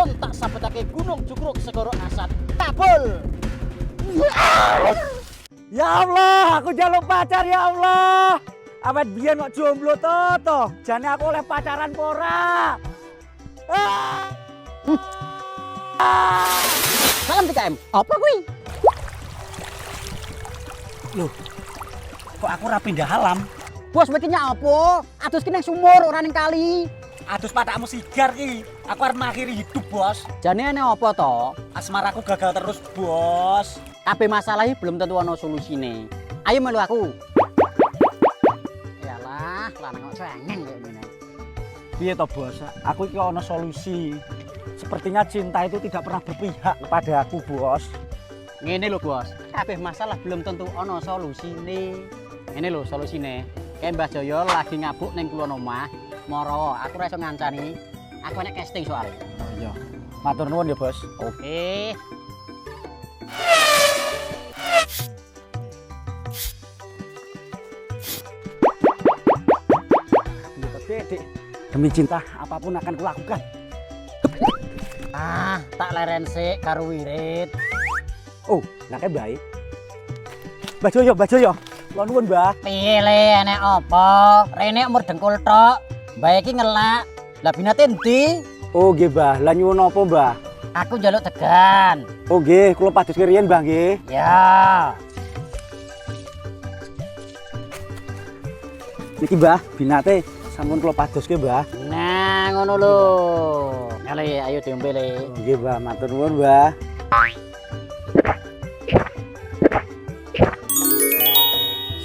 sun tak sabetake gunung jukruk segoro asat. Kabul. Ya Allah, aku jaluk pacar ya Allah. Awet biyen kok jomblo to. Jane aku oleh pacaran pora. Salam 3M. Apa kuwi? Loh, kok aku ora pindah alam? Bos bikinnya apa? Atus ki nang sumur ora ning kali. Adus patakmu sigar ki. Aku arep mengakhiri hidup, Bos. Jane ana apa to? Asmaraku gagal terus, Bos. Kabeh masalah iki belum tentu ana solusine. Ayo melu aku. Yalah, lanang kok cengeng kaya ngene. Piye to, Bos? Aku iki ana solusi. Sepertinya cinta itu tidak pernah berpihak kepada aku, Bos. Ngene lho, Bos. Kabeh masalah belum tentu ana solusine. Ngene lho solusine. Kayak Mbah Jaya lagi ngabuk ning kulon omah. Moro, aku ora iso ngancani. Aku nek casting soalnya. Oh iya. Matur nuwun ya, Bos. Oke. Dek, demi cinta apapun akan kulakukan. Tak leren sik karo wirid. Oh, nake baik. Mbah Joyo. Kula nuwun, Mbah. Piye le enek apa? Rene umur dengkul tok. Mbah iki ngelak. Lah binate endi? Oh, nggih, Mbah. Lah nyuwun apa, Mbah? Aku njaluk degan. Oh, nggih, kula pados kiriyen, Mbah, nggih. Ya. Niki, Mbah, binate sampun kula padoske, Mbah. Nah, ngono lho. Nyale ayo diombe le. Oh, nggih, Mbah, matur nuwun, Mbah.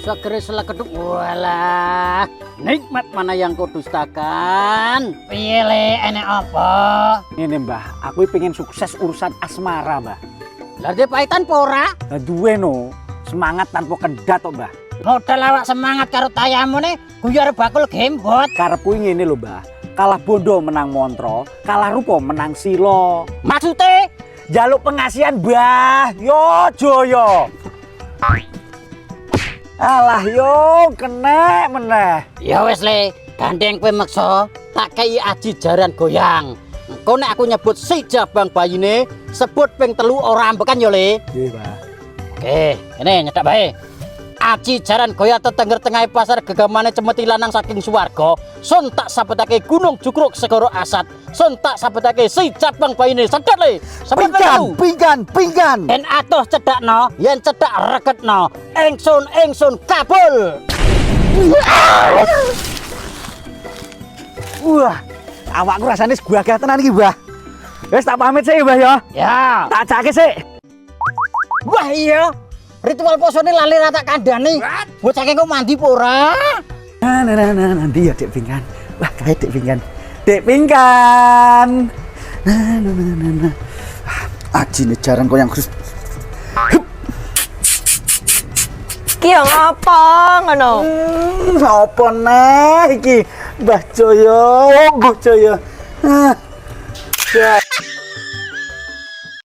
Seger selekeduk. Walah. Nikmat mana yang kau dustakan? Piye le enek apa? Ini, Mbah, aku pengen sukses urusan asmara, Mbah. Lah dhe paitan apa ora? Lah duwe no, semangat tanpa kendat kok, Mbah. Modal awak semangat karo tayamune guyar bakul gembot. Karepku ngene lho, Mbah. Kalah bondo menang montro, kalah rupa menang silo. Maksude Jaluk pengasihan, Mbah. Yo Joyo. Alah yo kena meneh. ya wis le, gandeng kowe meksa tak kei aji jaran goyang. Engko nek aku nyebut si jabang bayine, sebut ping 3 ora ambekan yo le. Nggih, Mbah. Oke, ini nyedak bae. Aji jaran goyang tetengger tengah pasar gegamane cemeti lanang saking swarga. Sun tak sabetake gunung jukruk segoro asat. Sun tak sabetake si jabang bayine sedhet le. Pinggan. Yen atuh cedakno, yen cedak reketno. Ingsun kabul. Wah, awakku rasane gagah tenan iki, Mbah. Wis tak pamit sih, Mbah ya. Ya. Tak ajake sik. Wah iya. Ritual posone lali rata kandhani. Bocah kengko mandi apa ora? Nanti ya Dek Pinggan. Wah, kae Dek Pinggan. Dek Pinggan. Ajine jarang kok yang khusus. Ki yo ngopo ngono? Apa neh iki? Mbah Joyo, Mbah Joyo.